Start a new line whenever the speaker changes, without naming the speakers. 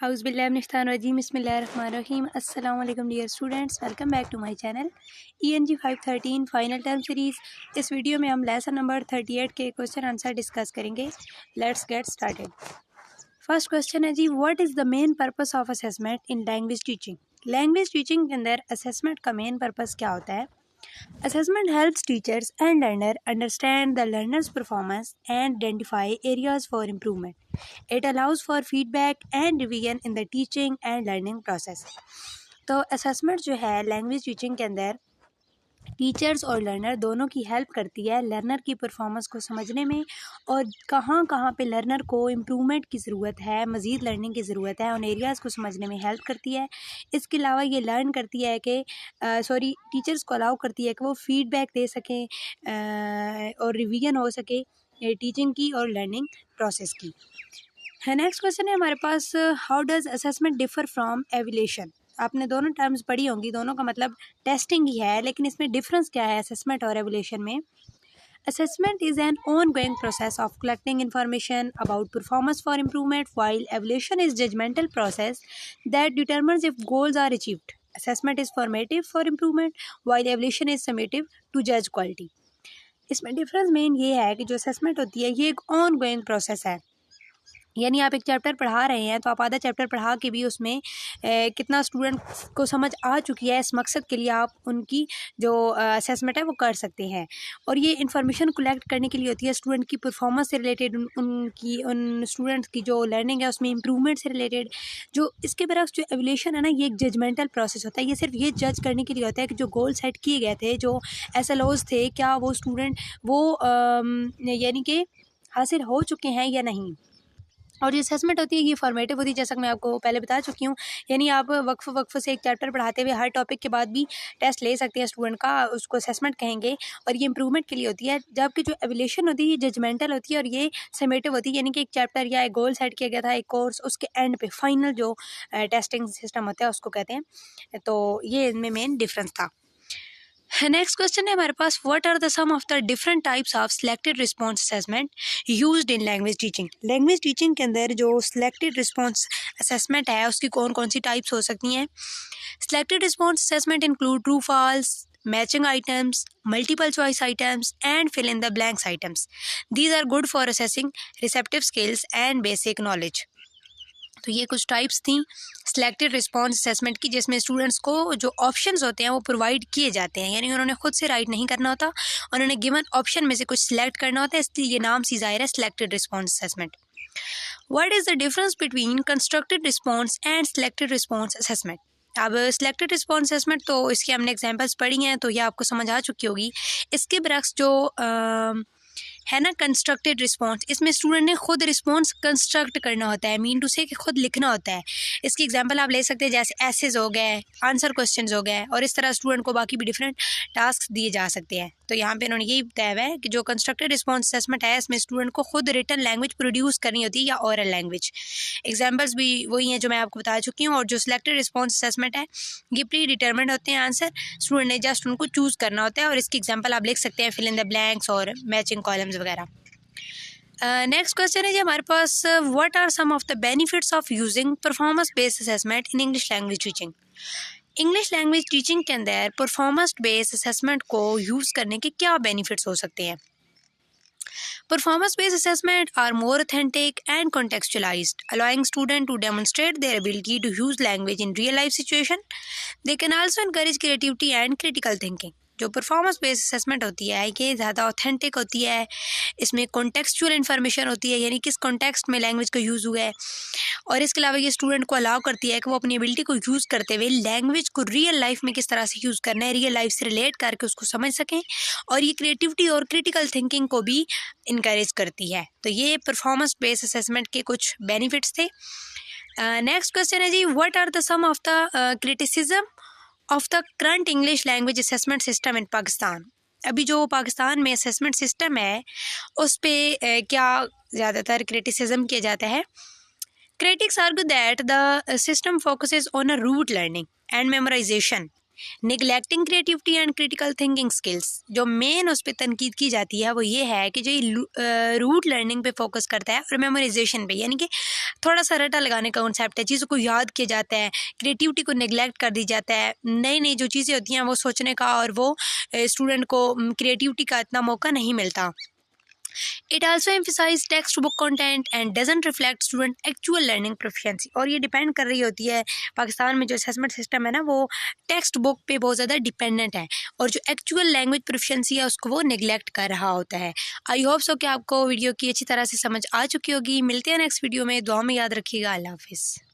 औज़ुबिल्लाहिमिनश्शैतानिर्रजीम बिस्मिल्लाहिर्रहमानिर्रहीम। अस्सलाम वालेकुम dear students, welcome back to my channel ENG 513 final term series. इस वीडियो में हम लेसन नंबर 38 के क्वेश्चन आंसर डिस्कस करेंगे। Let's get started. First question है जी, what is the main purpose of assessment in language teaching. Language teaching के अंदर assessment का मेन पर्पस क्या होता है? Assessment helps teachers and learner understand the learner's performance and identify areas for improvement. It allows for feedback and revision in the teaching and learning process. तो assessment जो है language teaching के अंदर teachers और learner दोनों की help करती है लर्नर की परफॉर्मेंस को समझने में और कहाँ कहाँ पे लर्नर को इम्प्रूवमेंट की ज़रूरत है, मज़ीद लर्निंग की ज़रूरत है, उन एरियाज़ को समझने में हेल्प करती है। इसके अलावा ये लर्न करती है कि टीचर्स को अलाउ करती है कि वो फीडबैक दे सकें और रिवीजन हो सके टीचिंग की और लर्निंग प्रोसेस की। नेक्स्ट क्वेश्चन है हमारे पास, how does assessment differ from evaluation. आपने दोनों टर्म्स पढ़ी होंगी, दोनों का मतलब टेस्टिंग ही है, लेकिन इसमें डिफरेंस क्या है असेसमेंट और एवल्यूशन में? Assessment is an ongoing process of collecting information about performance for improvement, while evaluation is judgmental process that determines if goals are achieved. Assessment is formative for improvement, while evaluation is summative to judge quality. इसमें difference main ये है कि जो assessment होती है ये एक on going process है, यानी आप एक चैप्टर पढ़ा रहे हैं तो आप आधा चैप्टर पढ़ा के भी उसमें कितना स्टूडेंट को समझ आ चुकी है, इस मकसद के लिए आप उनकी जो असेसमेंट है वो कर सकते हैं। और ये इन्फॉर्मेशन कलेक्ट करने के लिए होती है स्टूडेंट की परफॉर्मेंस से रिलेटेड, उन स्टूडेंट्स की जो लर्निंग है उसमें इम्प्रूवमेंट से रिलेटेड। जो इसके बरक्स जो एवल्यूशन है ना, ये एक जजमेंटल प्रोसेस होता है। ये सिर्फ ये जज करने के लिए होता है कि जो गोल सेट किए गए थे, जो SLOs थे, क्या वो स्टूडेंट वो यानी कि हासिल हो चुके हैं या नहीं। और जो असेसमेंट होती है ये फॉर्मेटिव होती है, जैसा कि मैं आपको पहले बता चुकी हूँ। यानी आप वक्फ से एक चैप्टर पढ़ाते हुए हर टॉपिक के बाद भी टेस्ट ले सकते हैं स्टूडेंट का, उसको असेसमेंट कहेंगे। और ये इंप्रूवमेंट के लिए होती है, जबकि जो एवल्यूशन होती है ये जजमेंटल होती है और ये समेटिव होती है। यानी कि एक चैप्टर या एक गोल सेट किया गया था, एक कोर्स, उसके एंड पे फाइनल जो टेस्टिंग सिस्टम होता है उसको कहते हैं। तो ये इनमें मेन डिफरेंस था। नेक्स्ट क्वेश्चन है हमारे पास, what are the some of the different types of selected response assessment used in language teaching. Language teaching के अंदर जो सिलेक्टेड रिस्पॉन्स असेसमेंट है उसकी कौन कौन सी टाइप्स हो सकती हैं? Selected response assessment include true false, matching items, multiple choice items and fill in the blanks items. These are good for assessing receptive skills and basic knowledge. तो ये कुछ टाइप्स थी सिलेक्टेड रिस्पॉन्स असेसमेंट की, जिसमें students को जो options होते हैं वो प्रोवाइड किए जाते हैं, यानी उन्होंने खुद से राइट नहीं करना होता, उन्होंने गिवन ऑप्शन में से कुछ सिलेक्ट करना होता है, इसलिए ये नाम सी ज़ाहिर है selected response assessment. What is the difference between constructed response and selected response assessment? अब सिलेक्टेड रिस्पॉन्स असेसमेंट तो इसकी हमने एग्जांपल्स पढ़ी हैं तो ये आपको समझ आ चुकी होगी। इसके बरक्स जो है ना कंस्ट्रक्टेड रिस्पॉन्स, इसमें स्टूडेंट ने खुद रिस्पॉन्स कंस्ट्रक्ट करना होता है, मीन टू से कि खुद लिखना होता है। इसकी एग्जांपल आप ले सकते हैं जैसे एसेज हो गए, आंसर क्वेश्चंस हो गए, और इस तरह स्टूडेंट को बाकी भी डिफरेंट टास्क दिए जा सकते हैं। तो यहाँ पे उन्होंने यही बताया हुआ है कि जो कंस्ट्रक्टेड रिस्पॉन्स असेसमेंट है इसमें स्टूडेंट को खुद रिटन लैंग्वेज प्रोड्यूस करनी होती है या ओरल लैंग्वेज। एग्जाम्पल्स भी वही हैं जो मैं आपको बता चुकी हूँ। और जो सिलेक्टेड रिस्पॉन्स असेसमेंट है ये प्री डिटर्मिन्ड होते हैं आंसर, स्टूडेंट ने जस्ट उनको चूज़ करना होता है। और इसकी एग्जाम्पल आप लिख सकते हैं फिल इन द ब्लैंक्स और मैचिंग कॉलम्स वगैरह। नेक्स्ट क्वेश्चन है जी हमारे पास, what are some of the benefits of using performance based assessment in English language teaching. English language teaching के अंदर परफॉर्मेंस बेस्ड असेसमेंट को यूज़ करने के क्या बेनिफिट्स हो सकते हैं? Performance based assessment are more authentic and contextualized, allowing students to demonstrate their ability to use language in real life situation. They can also encourage creativity and critical thinking. जो performance based assessment होती है ये ज़्यादा authentic होती है, इसमें contextual information होती है, यानी किस कॉन्टेक्स्ट में लैंग्वेज का यूज़ हुआ है। और इसके अलावा ये स्टूडेंट को अलाउ करती है कि वो अपनी एबिलिटी को यूज़ करते हुए लैंग्वेज को रियल लाइफ में किस तरह से यूज़ करना है, रियल लाइफ से रिलेट करके उसको समझ सकें। और ये क्रिएटिविटी और क्रिटिकल थिंकिंग को भी इनकरेज करती है। तो ये परफॉर्मेंस बेस्ड असेसमेंट के कुछ बेनिफिट्स थे। नेक्स्ट क्वेश्चन है जी, what are the some of the criticism of the current English language assessment system in Pakistan. अभी जो पाकिस्तान में असेसमेंट सिस्टम है उस पर क्या ज़्यादातर क्रिटिसिज्म किया जाता है? Critics argue that the system focuses on a rote learning and memorization neglecting creativity and critical thinking skills, जो मेन उस पर तनकीद की जाती है वो ये है कि जो ये रूट लर्निंग पे फोकस करता है और मेमोराइजेशन पे, यानी कि थोड़ा सा रटा लगाने का कॉन्सेप्ट है, चीज़ों को याद किया जाता है, क्रिएटिविटी को नेगलेक्ट कर दी जाता है, नई नई जो चीज़ें होती हैं वो सोचने का और वो स्टूडेंट को क्रिएटिविटी का इतना मौका नहीं मिलता। It also emphasizes textbook content and doesn't reflect student actual learning proficiency। और ये डिपेंड कर रही होती है, पाकिस्तान में जो असेसमेंट सिस्टम है ना वो टेक्स्ट बुक पे बहुत ज़्यादा डिपेंडेंट है और जो एक्चुअल लैंग्वेज प्रोफिशिएंसी है उसको वो नेगलेक्ट कर रहा होता है। आई होप सो कि आपको वीडियो की अच्छी तरह से समझ आ चुकी होगी। मिलते हैं नेक्स्ट वीडियो में, दुआ में याद रखिएगा। अल्लाह हाफिज़।